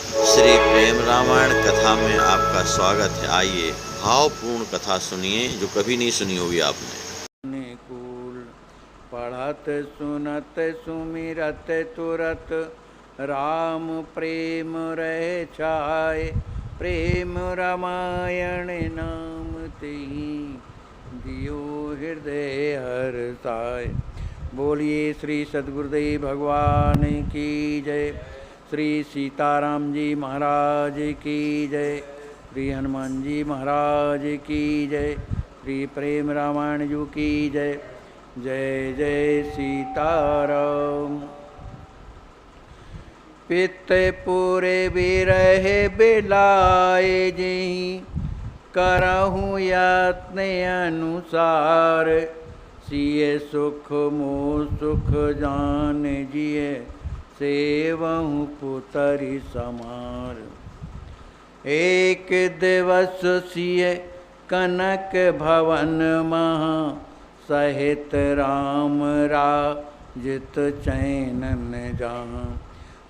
श्री प्रेम रामायण कथा में आपका स्वागत है। आइए भावपूर्ण कथा सुनिए जो कभी नहीं सुनी होगी आपने। निकूल पढ़त सुनत सुमिरत तुरत राम प्रेम रहे छाए। प्रेम रामायण नाम तेहि दियो हृदय हर्षाय। बोलिए श्री सद्गुरुदेव भगवान की जय। श्री सीताराम जी महाराज की जय। श्री हनुमान जी महाराज की जय। श्री प्रेम रामायण जी की जय। जय जय सीताराम। पित पूरे बिरह बिलाए जहीं करहूँ यत्न अनुसार। सिय सुख मोह सुख जान जिय सेवहु पुतरि समार। एक दिवस सिय कनक भवन महा सहित राम राजित चैनन जहाँ।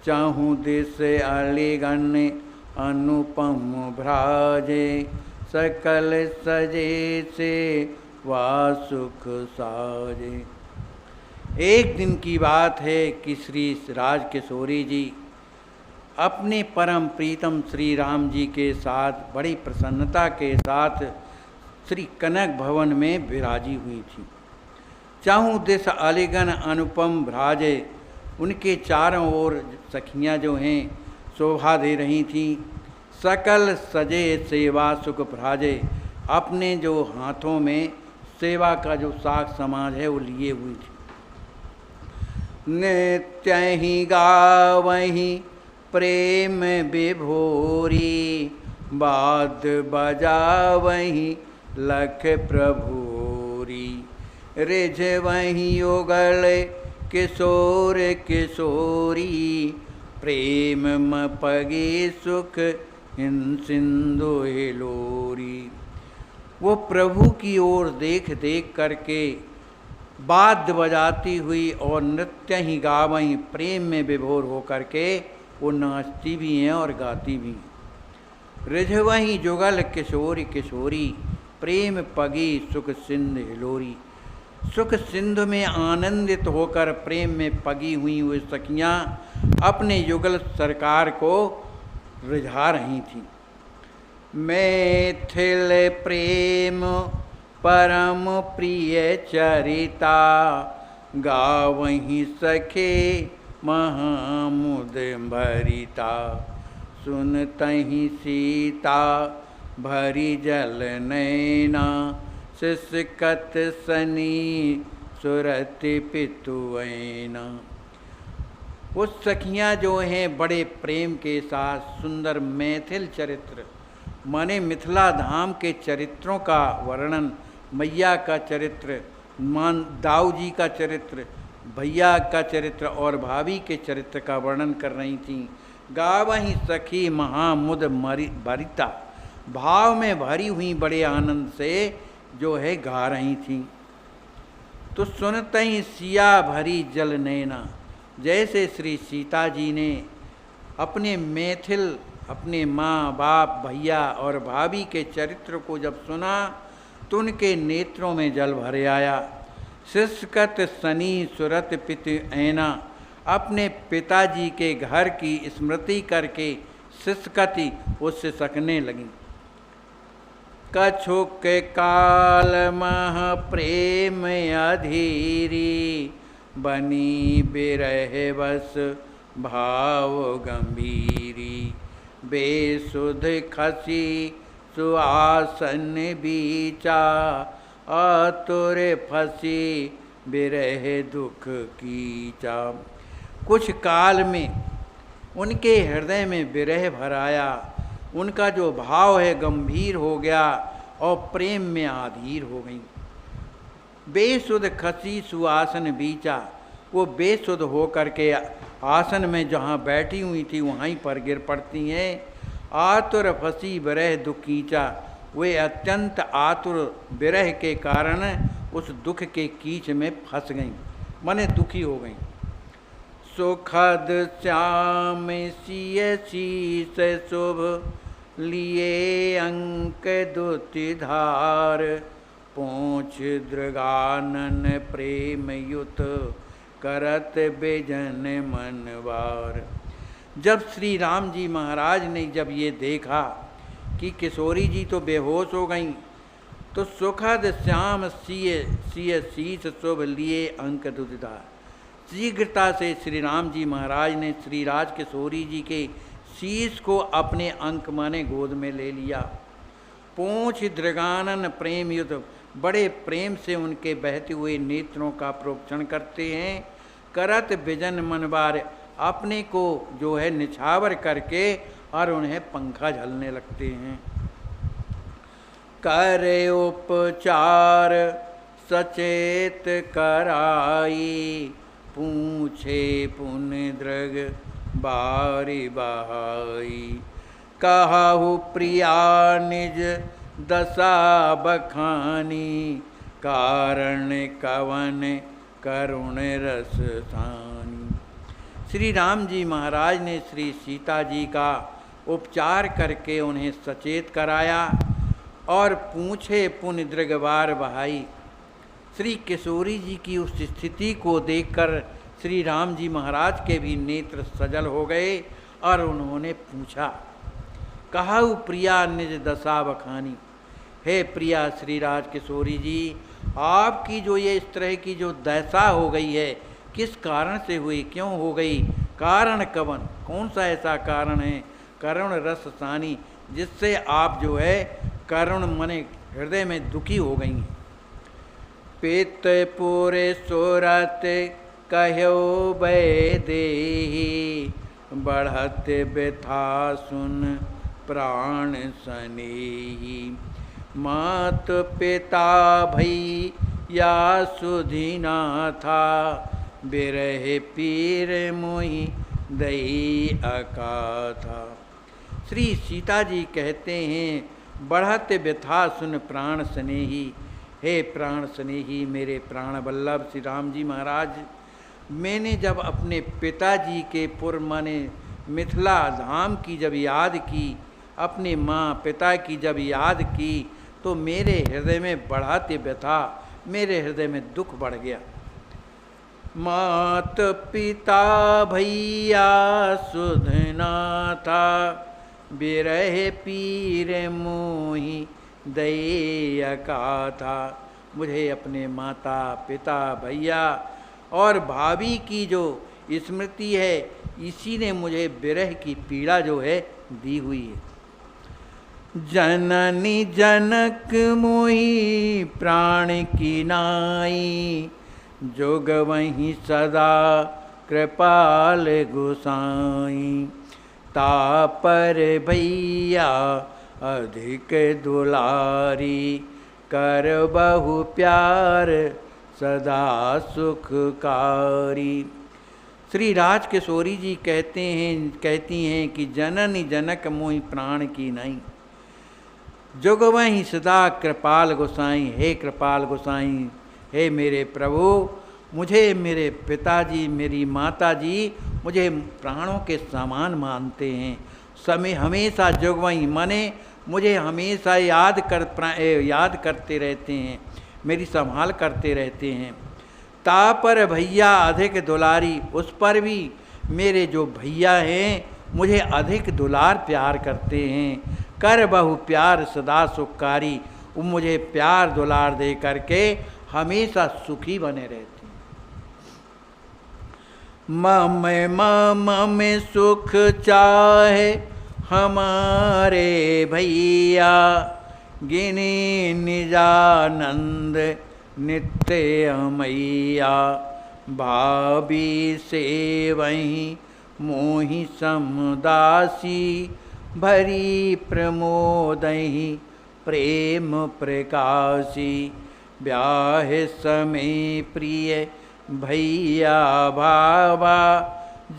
चाहूँ दिस अलिगन अनुपम भ्राजे सकल सजे से वासुख साजे। एक दिन की बात है कि श्री राजकिशोरी जी अपने परम प्रीतम श्री राम जी के साथ बड़ी प्रसन्नता के साथ श्री कनक भवन में विराजी हुई थी। चाहूँ दिस अलिगन अनुपम भ्राजे, उनके चारों ओर सखियाँ जो हैं शोभा दे रही थीं। सकल सजे सेवा सुख भ्राजे, अपने जो हाथों में सेवा का जो साग समाज है वो लिए हुई थी। नित्य ही गावहीं प्रेम विभोरी, बाद बजावहीं लख प्रभुरी। रिझवहीं युगल किशोर किशोरी, प्रेम मपगे सुख सिंधु हिलोरी। वो प्रभु की ओर देख देख करके वाद्य बजाती हुई और नृत्य ही गावहीं प्रेम में विभोर हो करके वो नाचती भी हैं और गाती भी हैं। रिझवहीं जुगल किशोरी किशोरी, प्रेम पगी सुख सिंध हिलोरी। सुख सिंधु में आनंदित होकर प्रेम में पगी हुई वो सखियाँ अपने युगल सरकार को रिझा रही थीं। मैथिल प्रेम परम प्रिय चरिता, गावहीं सखे महामुद भरिता। सुनतहीं सीता भरी जल नैना, सिसकत सनी सुरति पितुऐना। वो सखियाँ जो हैं बड़े प्रेम के साथ सुंदर मैथिल चरित्र माने मिथिला धाम के चरित्रों का वर्णन, मैया का चरित्र, मान दाऊ जी का चरित्र, भैया का चरित्र और भाभी के चरित्र का वर्णन कर रही थीं। गावहीं सखी महामुद भरिता, भाव में भरी हुई बड़े आनंद से जो है गा रही थीं। तो सुनते ही सिया भरी जल नैना, जैसे श्री सीता जी ने अपने मैथिल अपने माँ बाप भैया और भाभी के चरित्र को जब सुना तो उनके नेत्रों में जल भर आया। सिसकत सनी सुरत पितु ऐना, अपने पिताजी के घर की स्मृति करके सिसकती उससे सकने लगी। कछुक काल मह प्रेम अधीरी, बनी बिरह बस भाव गंभीरी। बेसुध खसी सुआसन बीचा, आतुर फसी बिरह दुख कीचा। कुछ काल में उनके हृदय में विरह भर आया, उनका जो भाव है गंभीर हो गया और प्रेम में आधीर हो गई। बेसुध खसी सुआसन बीचा, वो बेसुध हो करके आसन में जहाँ बैठी हुई थी वहीं पर गिर पड़ती हैं। आतुर फसी विरह दुखीचा, वे अत्यंत आतुर विरह के कारण उस दुख के कीच में फंस गईं, माने दुखी हो गईं। सुखद श्याम सिय शीस शुभ, लिए अंक दुति धार, पोंछ दृगानन प्रेम युत, करत बिजन मनवार। जब श्री राम जी महाराज ने जब ये देखा कि किशोरी जी तो बेहोश हो गईं, तो सुखद श्याम सिय शीस शुभ, लिए अंक दुतिधार। शीघ्रता से श्री राम जी महाराज ने श्री राज किशोरी जी के शीश को अपने अंक माने गोद में ले लिया। पूंछ दृगानन प्रेम युद्ध, बड़े प्रेम से उनके बहते हुए नेत्रों का प्रोक्षण करते हैं। करत बिजन मनवार, अपने को जो है निछावर करके और उन्हें पंखा झलने लगते हैं। करे उपचार सचेत कराई, पूछे पुन दृग बारी बहाई। कहु प्रिया निज दशा बखानी, कारण कवन करुण रस सानी। श्री राम जी महाराज ने श्री सीता जी का उपचार करके उन्हें सचेत कराया और पूछे पुन दृगबार बहाई। श्री किशोरी जी की उस स्थिति को देखकर श्री राम जी महाराज के भी नेत्र सजल हो गए और उन्होंने पूछा, कहु प्रिया निज दशा बखानी, हे प्रिया श्री राज किशोरी जी, आपकी जो ये इस तरह की जो दशा हो गई है, किस कारण से हुई, क्यों हो गई, कारण कवन, कौन सा ऐसा कारण है, करुण रस सानी, जिससे आप जो है करुण मने हृदय में दुखी हो गई हैं। पित पूरे सूरत कहो देही, बढ़त व्यथा सुन प्राण सनेही। मात पिता भई या सुधीना था, बिरह पीर मोहि दई अकाथा। श्री सीता जी कहते हैं, बढ़त व्यथा सुन प्राण स्नेही, हे प्राण स्नेही मेरे प्राण वल्लभ श्री राम जी महाराज, मैंने जब अपने पिताजी के पूर्व माने मिथिला धाम की जब याद की, अपने माँ पिता की जब याद की, तो मेरे हृदय में बढ़ाते व्यथा, मेरे हृदय में दुख बढ़ गया। मात पिता भैया सुधना था, बिरह पीर मोहि दया का था। मुझे अपने माता पिता भैया और भाभी की जो स्मृति है, इसी ने मुझे विरह की पीड़ा जो है दी हुई है। जननी जनक मोहि प्राण की नाई, जोग वहीं सदा कृपाल गोसाई। तापर भैया अधिक दुलारी, कर बहु प्यार सदा सुखकारी। श्री राज किशोरी जी कहती हैं कि जननी जनक मोहि प्राण की नहीं, जुग वहीं सदा कृपाल गोसाई। हे कृपाल गोसाई, हे मेरे प्रभु, मुझे मेरे पिताजी मेरी माताजी मुझे प्राणों के समान मानते हैं। समय हमेशा जुग वहीं माने मुझे हमेशा याद करते रहते हैं, मेरी संभाल करते रहते हैं। तापर भैया अधिक दुलारी, उस पर भी मेरे जो भैया हैं मुझे अधिक दुलार प्यार करते हैं। कर बहु प्यार सदा सुखकारी, वो मुझे प्यार दुलार दे करके हमेशा सुखी बने रहते हैं। मम में सुख चाहे हमारे भैया, गिनी निजानंद नित्य मैया। भाभी से वहीं मोहि समदासी, भरी प्रमोदहि प्रेम प्रकाशी। ब्याह समय प्रिय भैया भावा,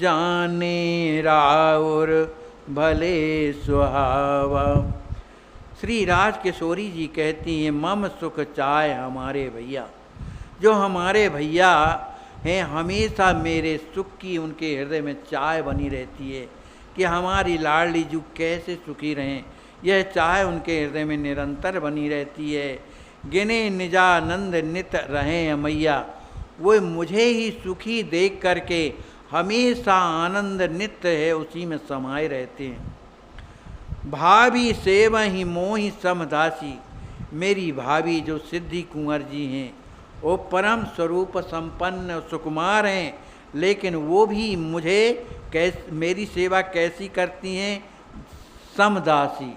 जाने राउर भले सुहावा। श्री राज किशोरी जी कहती हैं, मम सुख चाय हमारे भैया, जो हमारे भैया हैं, हमेशा मेरे सुख की उनके हृदय में चाह बनी रहती है कि हमारी लाडली जू कैसे सुखी रहें। यह चाह उनके हृदय में निरंतर बनी रहती है। गिने निजानंद नित रहें मैया, वो मुझे ही सुखी देख करके हमेशा आनंद नित्य है उसी में समाये रहते हैं। भाभी सेवा ही मोहि समदासी, मेरी भाभी जो सिद्धि कुंवर जी हैं वो परम स्वरूप संपन्न सुकुमार हैं, लेकिन वो भी मुझे मेरी सेवा कैसी करती हैं? समदासी,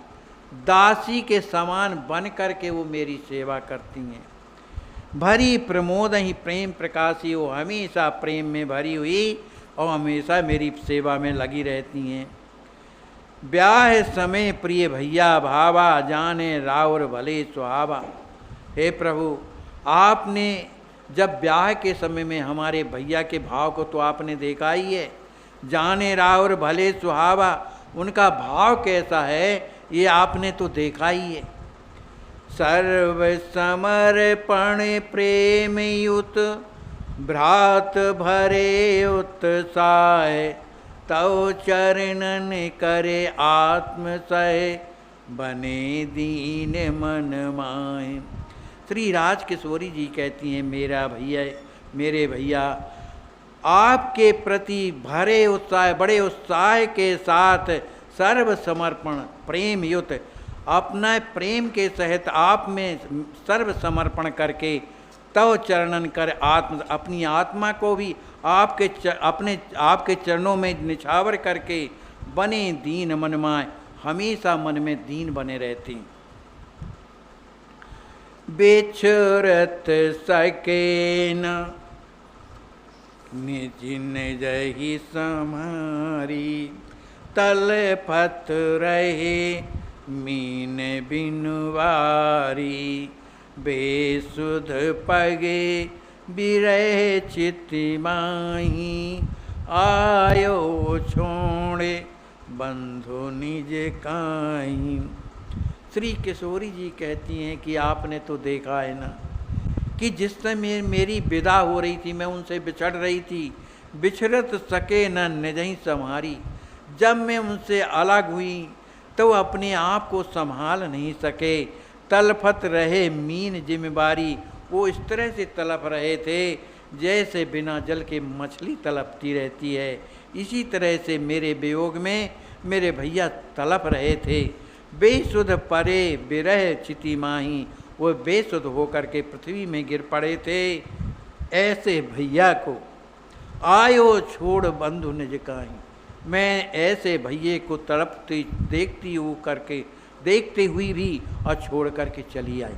दासी के समान बन करके वो मेरी सेवा करती हैं। भरी प्रमोद ही प्रेम प्रकाशी, वो हमेशा प्रेम में भरी हुई और हमेशा मेरी सेवा में लगी रहती हैं। ब्याह समय प्रिय भैया भावा, जाने रावर भले सुहावा। हे प्रभु, आपने जब ब्याह के समय में हमारे भैया के भाव को तो आपने देखा ही है। जाने रावर भले सुहावा, उनका भाव कैसा है ये आपने तो देखा ही है। सर्व समर्पण प्रेम युत, भ्रात भरे उत्साह, तव चरणन करे आत्म सह, बने दीन मन माए। श्री राज किशोरी जी कहती हैं, मेरे भैया आपके प्रति भरे उत्साह, बड़े उत्साह के साथ सर्व समर्पण प्रेम युत, अपना प्रेम के सहित आप में सर्व समर्पण करके तव चरणन कर आत्म, अपनी आत्मा को भी आपके चरणों में निछावर करके बने दीन मनमाय, हमेशा मन में दीन बने रहते हैं। बिछुरत सके न निज निज ही समारी, तलपत रहे मीन बिनुवारी, बेसुध पगे बिरह चिति माही, आयो छोड़े बंधु निज काई। श्री किशोरी जी कहती हैं कि आपने तो देखा है ना कि जिस समय मेरी विदा हो रही थी, मैं उनसे बिछड़ रही थी, बिछड़त सके न निज ही संहारी। जब मैं उनसे अलग हुई तो अपने आप को संभाल नहीं सके, तलफत रहे मीन जिम्मेवारी, वो इस तरह से तलप रहे थे जैसे बिना जल के मछली तलपती रहती है। इसी तरह से मेरे वियोग में मेरे भैया तलप रहे थे। बेसुध परे बिरह चिति माही, वो बेसुध होकर के पृथ्वी में गिर पड़े थे। ऐसे भैया को आयो छोड़ बंधु निज काई, मैं ऐसे भैये को तड़पती देखती हुई भी और छोड़ करके चली आई।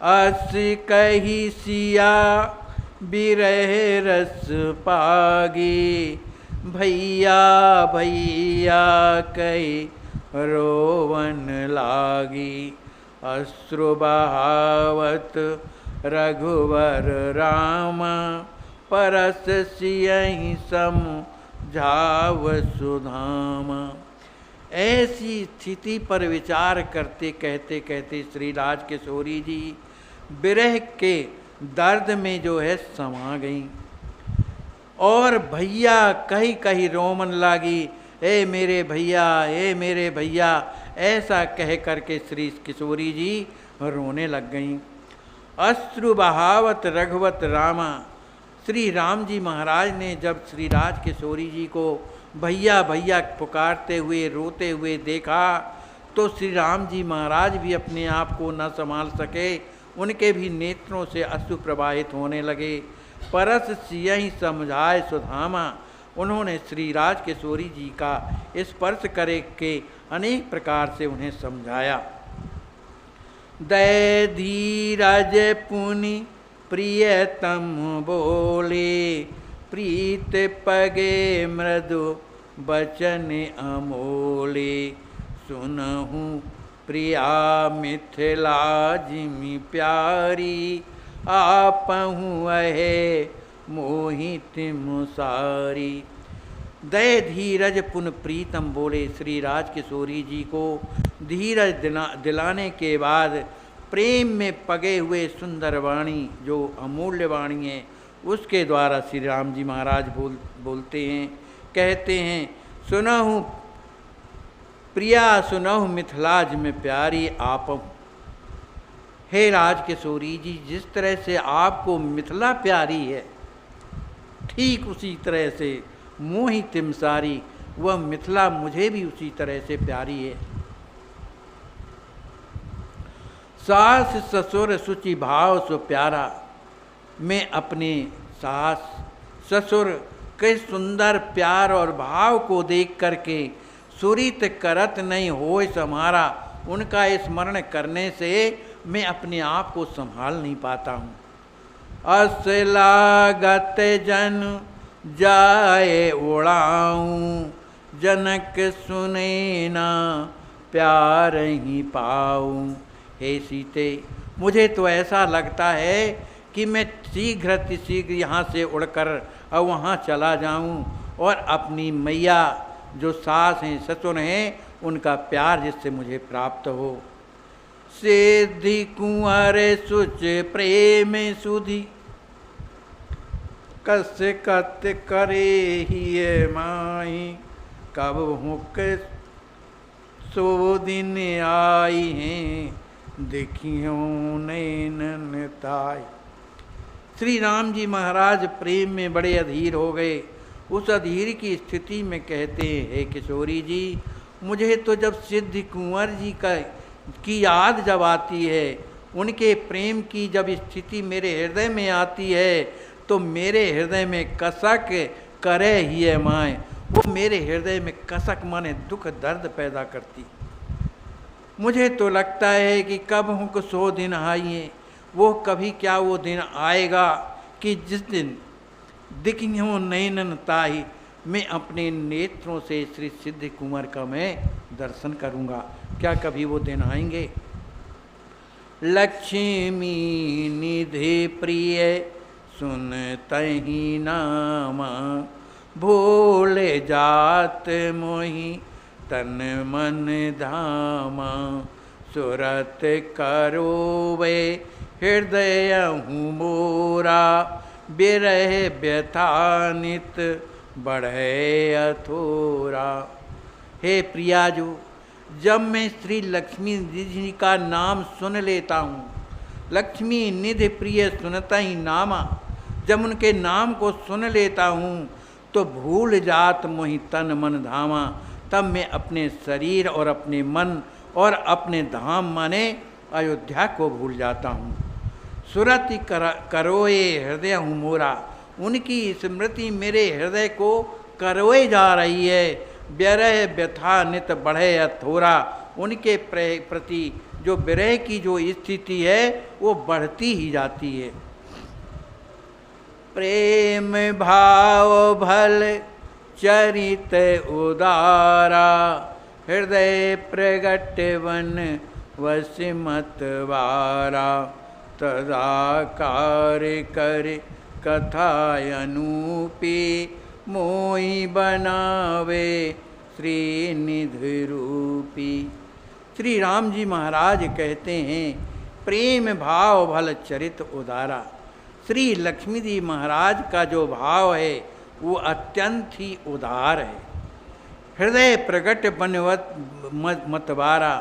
अस कही सिया बिरह रस पागी, भैया भैया कही रोवन लागी। अश्रु बहावत रघुवर रामा, परस सियहि समझाव सुधामा। ऐसी स्थिति पर विचार करते कहते कहते श्री राज किशोरी जी विरह के दर्द में जो है समा गई और भैया कहीं कहीं रोमन लागी, ए मेरे भैया, ए मेरे भैया, ऐसा कह करके श्री किशोरी जी रोने लग गईं। अश्रु बहावत रघुवत रामा, श्री राम जी महाराज ने जब श्री राज किशोरी जी को भैया भैया पुकारते हुए रोते हुए देखा तो श्री राम जी महाराज भी अपने आप को न संभाल सके, उनके भी नेत्रों से अश्रु प्रवाहित होने लगे। परस सियहि समझाए सुधामा, उन्होंने श्री राज किशोरी जी का स्पर्श करे के अनेक प्रकार से उन्हें समझाया। दय धीरज पुनि प्रियतम बोले, प्रीत पगे मृदु बचन अमोले। सुनहु प्रिया मिथिला जिमि प्यारी, आपहु अहे मोहित मुसारी। दय धीरज पुन प्रीतम बोले, श्री राज किशोरी जी को धीरज दिलाने के बाद प्रेम में पगे हुए सुंदर वाणी, जो अमूल्य वाणी है, उसके द्वारा श्री राम जी महाराज बोलते हैं, कहते हैं, सुनहु प्रिया सुनहु मिथिलाज में प्यारी आपम। हे राजकिशोरी जी, जिस तरह से आपको मिथिला प्यारी है, ठीक उसी तरह से मोहि तिमसारी, वह मिथिला मुझे भी उसी तरह से प्यारी है। सास ससुर सुचि भाव सो प्यारा, मैं अपने सास ससुर के सुंदर प्यार और भाव को देख करके सुरित करत नहीं होय समारा, उनका स्मरण करने से मैं अपने आप को संभाल नहीं पाता हूँ। अस लागत जन जाए उड़ाऊं, जनक सुने ना प्यार ही पाऊं। हे सीते, मुझे तो ऐसा लगता है कि मैं शीघ्र यहाँ से उड़कर अब वहाँ चला जाऊं और अपनी मैया जो सास हैं ससुर हैं उनका प्यार जिससे मुझे प्राप्त हो। सिद्धि कुंवर सुच प्रेम सुधि, कस कत करे ही माही, कब हुक सो दिन आई हैं, देखियो नैनन ताई। श्री राम जी महाराज प्रेम में बड़े अधीर हो गए। उस अधीर की स्थिति में कहते हैं, हे किशोरी जी, मुझे तो जब सिद्ध कुंवर जी की याद जब आती है, उनके प्रेम की जब स्थिति मेरे हृदय में आती है, तो मेरे हृदय में कसक करे ही है माए। वो मेरे हृदय में कसक माने दुख दर्द पैदा करती। मुझे तो लगता है कि कब हमको 100 दिन आइए, वो कभी क्या वो दिन आएगा कि जिस दिन दिखियों नैनन ताही, मैं अपने नेत्रों से श्री सिद्ध कुंवर का मैं दर्शन करूंगा। क्या कभी वो दिन आएंगे? लक्ष्मी निधि प्रिय सुनतहि नामा, भोले जात मोहि तन मन धामा, सुरत करोवे हृदय हूँ मोरा, बिरह व्यथानित बढ़े अथोरा। हे प्रियाजू, जब मैं श्री लक्ष्मी जी का नाम सुन लेता हूँ, लक्ष्मी निधि प्रिय सुनता ही नामा, जब उनके नाम को सुन लेता हूँ तो भूल जात मोहि तन मन धामा, तब मैं अपने शरीर और अपने मन और अपने धाम माने अयोध्या को भूल जाता हूँ। सुरति करोए हृदय हूँ मोरा, उनकी स्मृति मेरे हृदय को करोए जा रही है। विरह व्यथा नित बढ़े अथोरा, उनके प्रति जो विरह की जो स्थिति है वो बढ़ती ही जाती है। प्रेम भाव भल चरित उदारा, हृदय प्रगट वन वसिमत वारा, तदाकार कर कथा अनूपी, मोहि बनावे श्री निधि रूपी। श्री राम जी महाराज कहते हैं, प्रेम भाव भल चरित उदारा। श्री लक्ष्मी जी महाराज का जो भाव है वो अत्यंत ही उदार है। हृदय प्रगट बनवत मतवारा,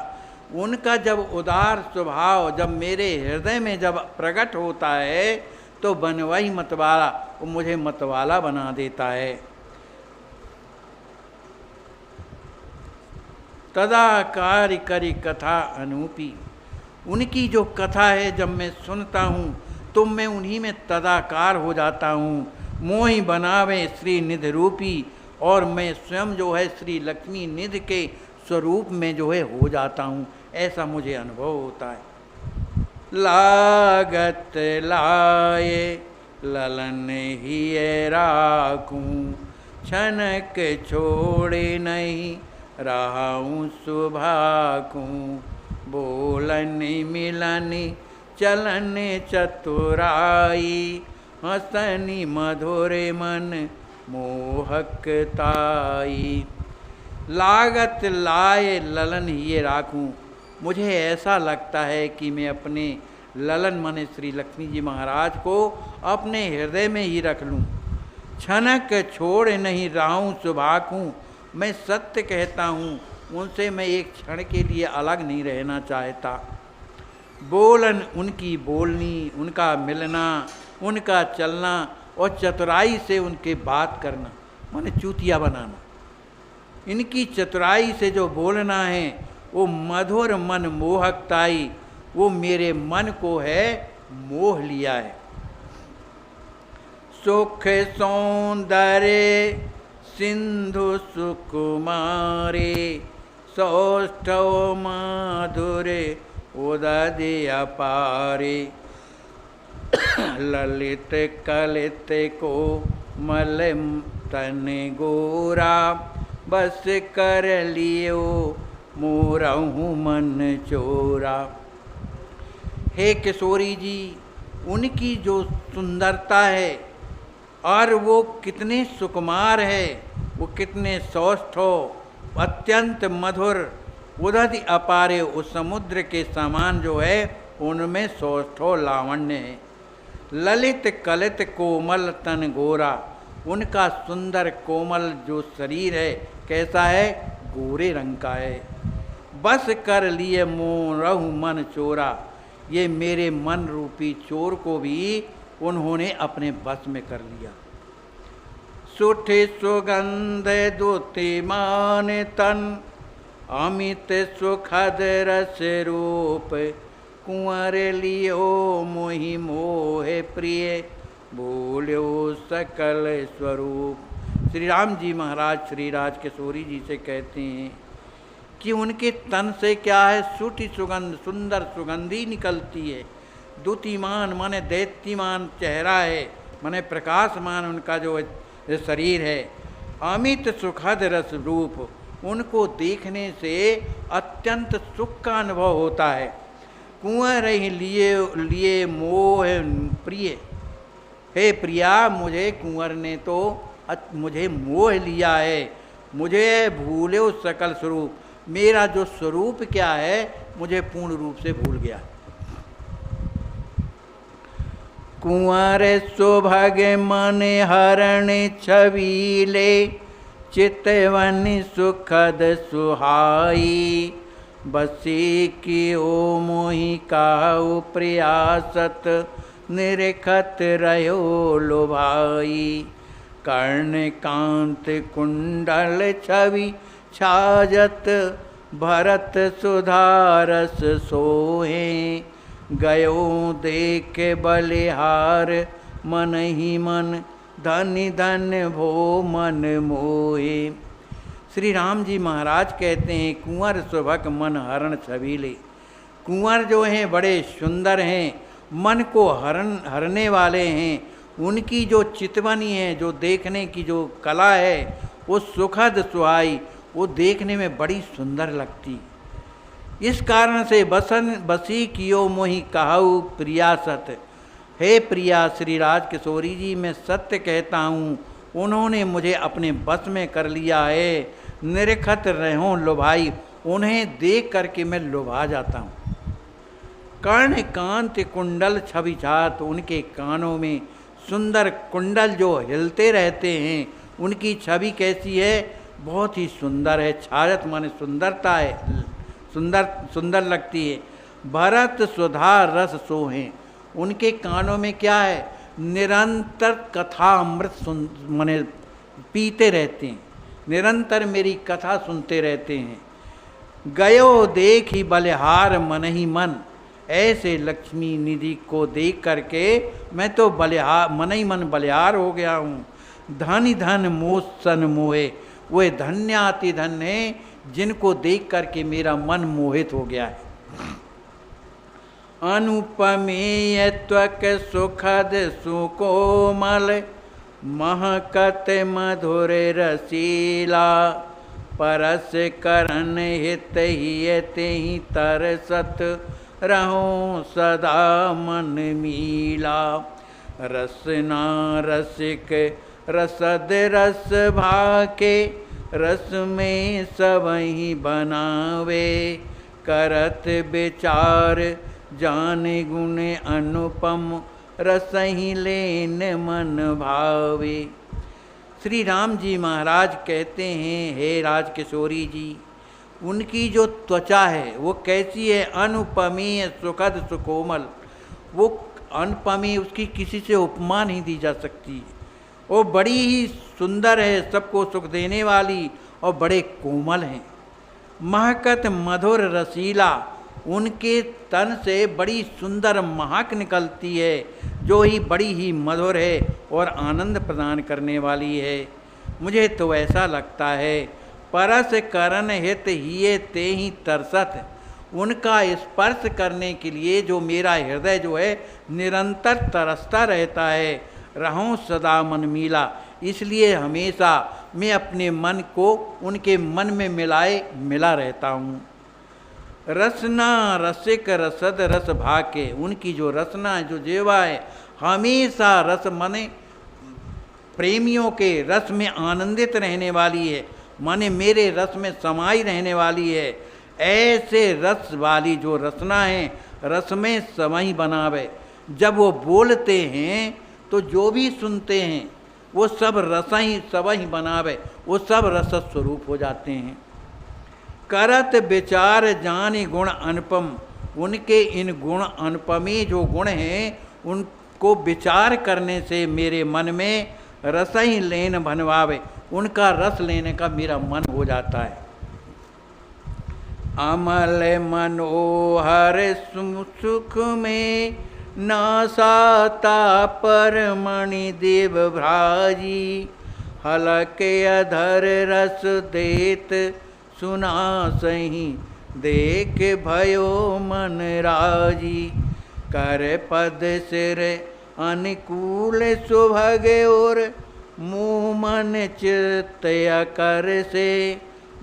उनका जब उदार स्वभाव जब मेरे हृदय में जब प्रकट होता है तो बनवाई मतवाला, वो मुझे मतवाला बना देता है। तदा कार्य करी कथा अनूपी, उनकी जो कथा है जब मैं सुनता हूँ तो मैं उन्हीं में तदाकार हो जाता हूँ। मोहि बनावे श्री निधि रूपी, और मैं स्वयं जो है श्री लक्ष्मी निधि के स्वरूप में जो है हो जाता हूँ, ऐसा मुझे अनुभव होता है। लागत लाए ललन ही राखूं, छनक छोड़े नहीं राहूं सुभाखूं, बोलन मिलन चलन चतुराई, हसनी मधुर मन मोहकताई। लागत लाए ललन ये राखूं, मुझे ऐसा लगता है कि मैं अपने ललन माने श्री लक्ष्मी जी महाराज को अपने हृदय में ही रख लूं। छनक छोड़ नहीं राहूं सुभाकूं, मैं सत्य कहता हूँ, उनसे मैं एक क्षण के लिए अलग नहीं रहना चाहता। बोलन उनकी बोलनी, उनका मिलना, उनका चलना और चतुराई से उनके बात करना, माने चूतिया बनाना। इनकी चतुराई से जो बोलना है वो मधुर मन मोहकताई, वो मेरे मन को है मोह लिया है। सुख सौंदर्य सिंधु सुकुमारे, सौष्ठव माधुरे उदय अपारे। ललित कलित को मल तन गोरा, बस कर लियो मोरहूँ मन चोरा। हे किशोरी जी, उनकी जो सुंदरता है और वो कितने सुकुमार है, वो कितने सौष्ठ हो, अत्यंत मधुर, उदधि अपारे, उस समुद्र के समान जो है उनमें सौष्ठो लावण्य है। ललित कलित कोमल तन गोरा, उनका सुंदर कोमल जो शरीर है कैसा है, गोरे रंग का है। बस कर लिए मोरहु मन चोरा, ये मेरे मन रूपी चोर को भी उन्होंने अपने बस में कर लिया। सुठे सुगंध द्युतिमान तन, अमित सुखद रस रूप, कुंवर लियो मोहि मोहे प्रिय, भूल्यो सकल स्वरूप। श्री राम जी महाराज श्री राज किशोरी जी से कहते हैं कि उनके तन से क्या है, सूटी सुगंध, सुंदर सुगंधी निकलती है। द्युतिमान माने दैत्यमान चेहरा है, माने प्रकाशमान उनका जो शरीर है। अमित सुखद रस रूप, उनको देखने से अत्यंत सुख का अनुभव होता है। कुंवर लिए मोह प्रिय, हे प्रिया, मुझे कुंवर ने तो मुझे मोह लिया है, मुझे भूले सकल स्वरूप, मेरा जो स्वरूप क्या है मुझे पूर्ण रूप से भूल गया। कुंवर सुभग मन हरण छबीले, चितवन सुखद सुहाई, बसी की ओ मोहि काऊ प्रयासत, निरखत रहो लुभाई। कर्ण कांत कुंडल छवि छाजत, भरत सुधारस सोहे, गयो देख बलिहार मन ही मन, धन धन भो मन मोहे। श्री राम जी महाराज कहते हैं कुंवर सुभग मन हरण छबीले, कुंवर जो हैं बड़े सुंदर हैं, मन को हरने वाले हैं। उनकी जो चितवनी है, जो देखने की जो कला है, वो सुखद सुहाई, वो देखने में बड़ी सुंदर लगती। इस कारण से बसी कियो मोहि कहाऊ प्रियासत, हे प्रिया श्री राज किशोरी जी, मैं सत्य कहता हूँ, उन्होंने मुझे अपने बस में कर लिया है। निरखत रहो लुभाई, उन्हें देख करके मैं लुभा जाता हूँ। कर्ण कांत कुंडल छवि छात, उनके कानों में सुंदर कुंडल जो हिलते रहते हैं, उनकी छवि कैसी है, बहुत ही सुंदर है। छायत माने सुंदरता है, सुंदर लगती है। भरत सुधा रस सोहे, उनके कानों में क्या है, निरंतर कथा अमृत माने पीते रहते हैं, निरंतर मेरी कथा सुनते रहते हैं। गयो देख ही बलिहार मन ही मन, ऐसे लक्ष्मी निधि को देख करके मैं तो मन ही मन बलिहार हो गया हूँ। धन धन मोसन मोहे, वे धन्याति धन है जिनको देख करके मेरा मन मोहित हो गया है। अनुपमेय त्वक सुखद सुकोमल, महकत मधुर रसीला, परस करन हित ही तरसत, रहो सदा मन मीला। रसना रसिक रसद रस भाके, रस में सबही बनावे, करत विचार जान गुण अनुपम, रसहि लेन मन भावे। श्री राम जी महाराज कहते हैं, हे राजकिशोरी जी, उनकी जो त्वचा है वो कैसी है? अनुपमीय सुखद सुकोमल। वो अनुपमी, उसकी किसी से उपमा नहीं दी जा सकती। वो बड़ी ही सुंदर है, सबको सुख देने वाली, और बड़े कोमल हैं। महकत मधुर रसीला, उनके तन से बड़ी सुंदर महक निकलती है, जो ही बड़ी ही मधुर है और आनंद प्रदान करने वाली है। मुझे तो ऐसा लगता है, परस करन हित हिये ते ही तरसत। उनका स्पर्श करने के लिए जो मेरा हृदय जो है निरंतर तरसता रहता है। रहूं सदा मन मिला, इसलिए हमेशा मैं अपने मन को उनके मन में मिला रहता हूँ। रसना रसिक रसद रस भाके, उनकी जो रसना है, जो जेवा है, हमेशा रस माने प्रेमियों के रस में आनंदित रहने वाली है, माने मेरे रस में समाई रहने वाली है। ऐसे रस वाली जो रसना है, रस में समय बनावे। जब वो बोलते हैं तो जो भी सुनते हैं वो सब रस ही बनावे, वो सब रस स्वरूप हो जाते हैं। करत विचार जानि गुण अनुपम, उनके इन गुण अनुपमी जो गुण हैं उनको विचार करने से मेरे मन में रस ही लेन बनवावे, उनका रस लेने का मेरा मन हो जाता है। अमल मनोहर सुख में नासाता परमणि देव भ्राजी। हलक अधर रस देत सुना सही, देख भयो मन राजी। कर पद सिर अनुकूल सुभग और मुँह मन चित्त कर से।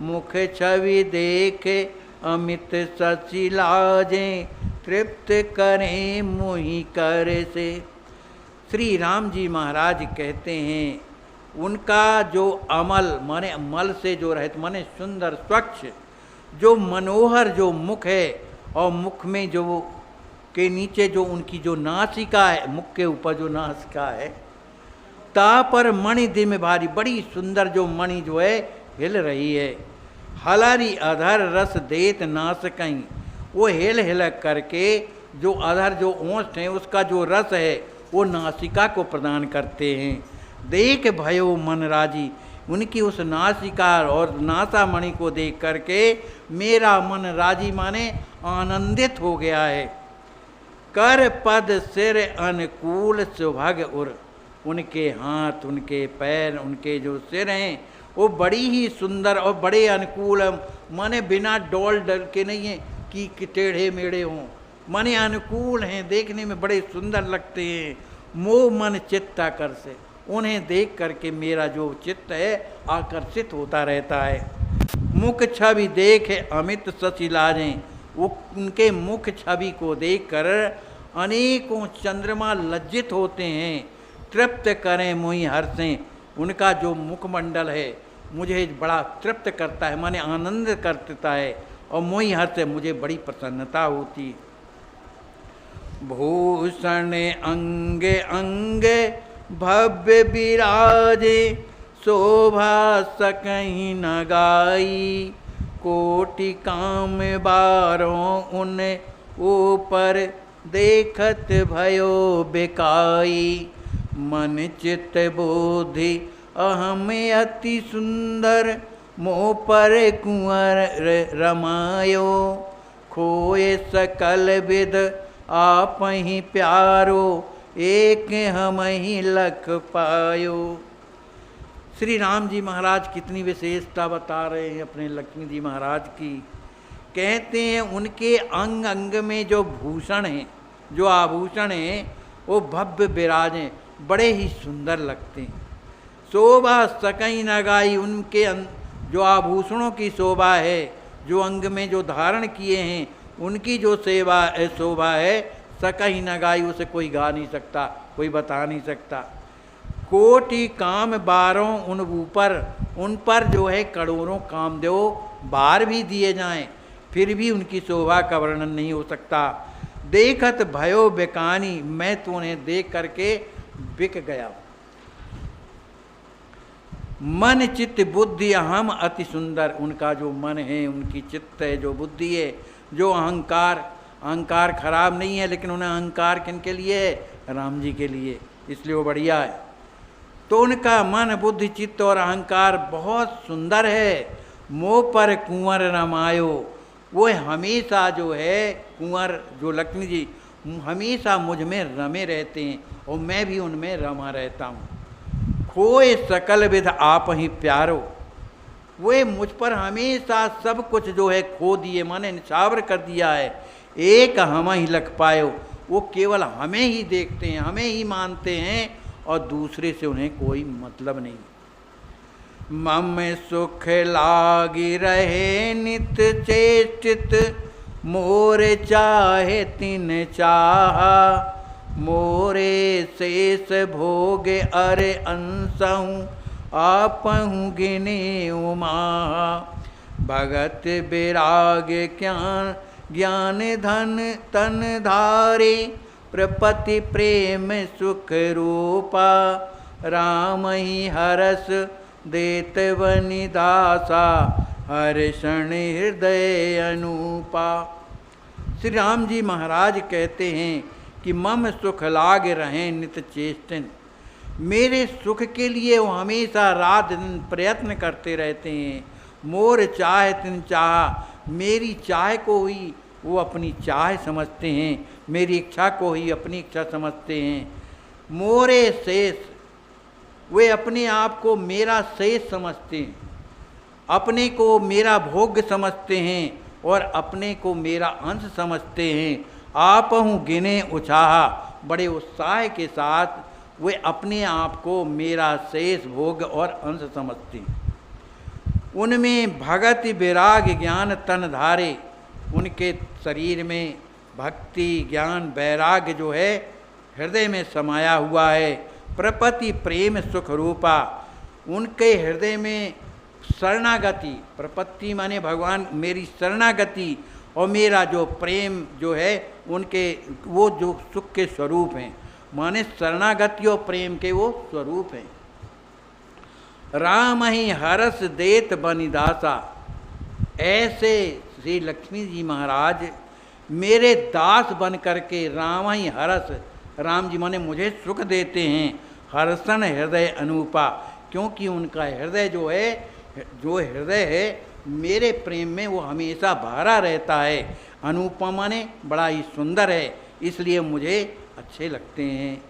मुख छवि देख अमित सचि लाजे, तृप्त करें मोहि कर से। श्री राम जी महाराज कहते हैं, उनका जो अमल माने मल से जो रहित माने सुंदर स्वच्छ जो मनोहर जो मुख है, और मुख में जो के नीचे जो उनकी जो नासिका है, मुख के ऊपर जो नासिका है, ता पर मणि दिम भारी, बड़ी सुंदर जो मणि जो है हिल रही है। हलारी अधर रस देत नासकई, वो हिल हिल करके जो अधर जो ओंठ है उसका जो रस है वो नासिका को प्रदान करते हैं। देख भयो मन राजी, उनकी उस नासिका और नासामणि को देख करके मेरा मन राजी माने आनंदित हो गया है। कर पद सिर अनुकूल सुभग उर, उनके हाथ, उनके पैर, उनके जो सिर हैं वो बड़ी ही सुंदर और बड़े अनुकूल, माने बिना डोल डल के नहीं है कि टेढ़े मेढ़े हों, माने अनुकूल हैं, देखने में बड़े सुंदर लगते हैं। मोह मन चित्त आकर से, उन्हें देख करके मेरा जो चित्त है आकर्षित होता रहता है। मुख छवि देख अमित सचि लाजें, वो उनके मुख छवि को देखकर अनेकों चंद्रमा लज्जित होते हैं। तृप्त करें मोहि हर्षें, उनका जो मुखमंडल है मुझे बड़ा तृप्त करता है, माने आनंद करता है, और मोहि हर्ष मुझे बड़ी प्रसन्नता होती है। भूषण अंगे अंगे भव्य विराजे, शोभा सकहीं न गाई। कोटि काम बारों उन ऊपर, देखत भयो बेकाई। मन चित्त बोधि अहम अति सुंदर, मोह पर कुंवर रमायो। खोए सकल विद आप ही प्यारो, एक हम ही लख पायो। श्री राम जी महाराज कितनी विशेषता बता रहे हैं अपने लक्ष्मी जी महाराज की। कहते हैं उनके अंग अंग में जो भूषण हैं, जो आभूषण हैं, वो भव्य विराजें, बड़े ही सुंदर लगते हैं। शोभा सकई न गाई, उनके जो आभूषणों की शोभा है, जो अंग में जो धारण किए हैं, उनकी जो शोभा है, सकई न गाई, उसे कोई गा नहीं सकता, कोई बता नहीं सकता। कोटि काम बारों उन ऊपर, उन पर जो है करोड़ों कामदेव बार भी दिए जाएं, फिर भी उनकी शोभा का वर्णन नहीं हो सकता। देखत भयो बेकानी, मैं तो उन्हें देख करके बिक गया। मन चित्त बुद्धि अहम अति सुंदर, उनका जो मन है, उनकी चित्त है, जो बुद्धि है, जो अहंकार खराब नहीं है, लेकिन उन्हें अहंकार किनके लिए है? राम जी के लिए, इसलिए वो बढ़िया है। तो उनका मन बुद्धि चित्त और अहंकार बहुत सुंदर है। मोह पर कुंवर रमायो, वो हमेशा जो है कुंवर जो लक्ष्मी जी हमेशा मुझ में रमे रहते हैं और मैं भी उनमें रमा रहता हूँ। खोए सकल विध आप ही प्यारो, वे मुझ पर हमेशा सब कुछ जो है खो दिए, माने निछावर कर दिया है। एक हम ही लख पायो, वो केवल हमें ही देखते हैं, हमें ही मानते हैं और दूसरे से उन्हें कोई मतलब नहीं। मम सुख लागी रहे नित चेष्टित, मोर चाहे तिन चाहा, मोरे शेष भोगे अरे अंसहूँ, आपहूँ गिने उमा। भगत विराग ज्ञान धन तन धारे, प्रपति प्रेम सुख रूपा, राम ही हरस देत बनि दासा, हर्षण हृदय अनूपा। श्री राम जी महाराज कहते हैं कि मम सुख लाग रहें नित चेष्टन, मेरे सुख के लिए वो हमेशा रात दिन प्रयत्न करते रहते हैं। मोर चाह तिन चाह, मेरी चाह को ही वो अपनी चाह समझते हैं, मेरी इच्छा को ही अपनी इच्छा समझते हैं। मोरे शेष, वे अपने आप को मेरा शेष समझते हैं, अपने को मेरा भोग्य समझते हैं और अपने को मेरा अंश समझते हैं। आप हूँ गिने उत्साह, बड़े उत्साह के साथ वे अपने आप को मेरा शेष भोग और अंश समझते हैं। उनमें भगत विराग ज्ञान तन धारे, उनके शरीर में भक्ति ज्ञान वैराग्य जो है हृदय में समाया हुआ है। प्रपति प्रेम सुख रूपा, उनके हृदय में शरणागति, प्रपत्ति माने भगवान मेरी शरणागति और मेरा जो प्रेम जो है उनके वो जो सुख के स्वरूप हैं, माने शरणागति और प्रेम के वो स्वरूप हैं। राम ही हरस देत बनिदासा, ऐसे श्री लक्ष्मी जी महाराज मेरे दास बन करके राम ही हरस, राम जी माने मुझे सुख देते हैं। हर्षण हृदय अनूपा, क्योंकि उनका हृदय जो हृदय है मेरे प्रेम में वो हमेशा भरा रहता है। अनूपा माने बड़ा ही सुंदर है, इसलिए मुझे अच्छे लगते हैं।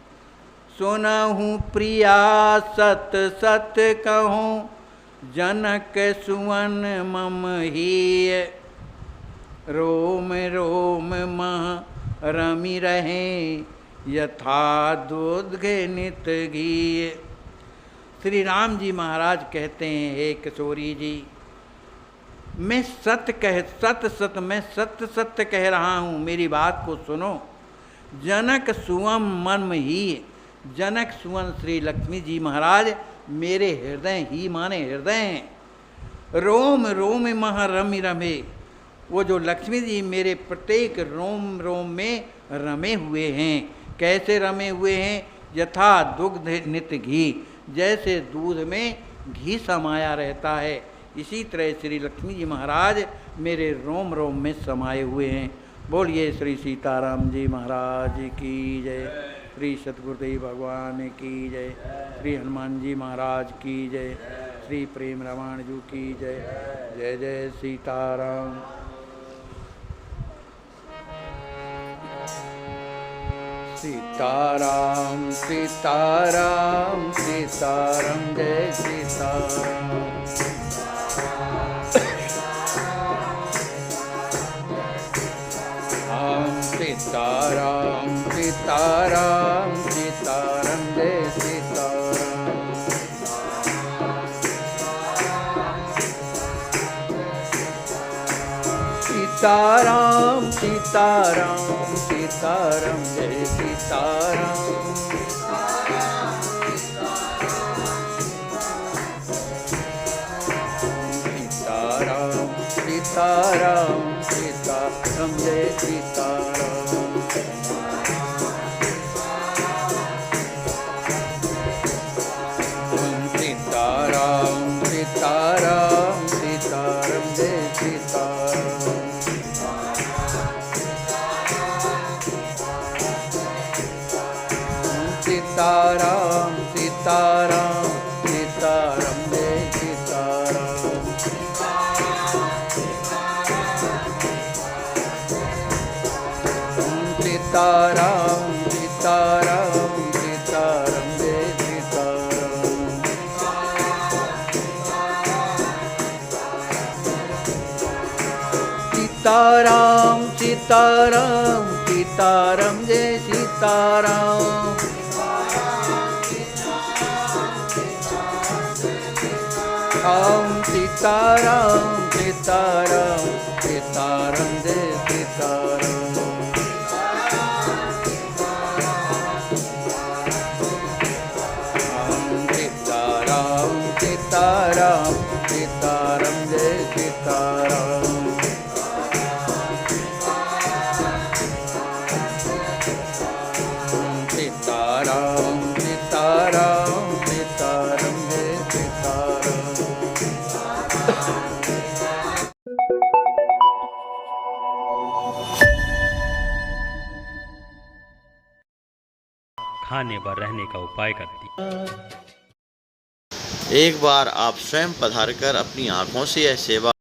सुनहूँ प्रिया सत सत कहूँ, जनक सुवन मम ही, रोम रोम मह रमी रहें, यथा दूध नित घी। श्री राम जी महाराज कहते हैं, हे किशोरी जी, मैं मैं सत्य कह रहा हूँ, मेरी बात को सुनो। जनक सुवम मर्म ही, जनक सुवन श्री लक्ष्मी जी महाराज मेरे हृदय ही माने हृदय हैं। रोम रोम मह रमि रमे, वो जो लक्ष्मी जी मेरे प्रत्येक रोम रोम में रमे हुए हैं। कैसे रमे हुए हैं? यथा दुग्ध नित घी, जैसे दूध में घी समाया रहता है, इसी तरह श्री लक्ष्मी जी महाराज मेरे रोम रोम में समाये हुए हैं। बोलिए श्री सीताराम जी महाराज की जय, श्री सतगुरुदेव भगवान की जय, श्री हनुमान जी महाराज की जय, श्री प्रेम रामायण जी की जय। जय जय सीताराम। सीताराम सीताराम सीताराम जय सीताराम। सीताराम सीताराम सीताराम जय सीताराम। सीताराम सीताराम सीताराम जय सीताराम। सीताराम सीताराम सीताराम जय सीताराम। सीताराम सीताराम सीताराम जय सीताराम। सीताराम सीताराम सीताराम जय सीताराम। सीताराम सीताराम सीताराम जय सीताराम। राम सीताराम सीताराम सीताराम जय सीताराम। राम सीताराम सीताराम सीताराम जय सीताराम। सीताराम सीताराम सीताराम जय सीताराम। खाने व रहने का उपाय करती। एक बार आप स्वयं पधारकर अपनी आँखों से यह सेवा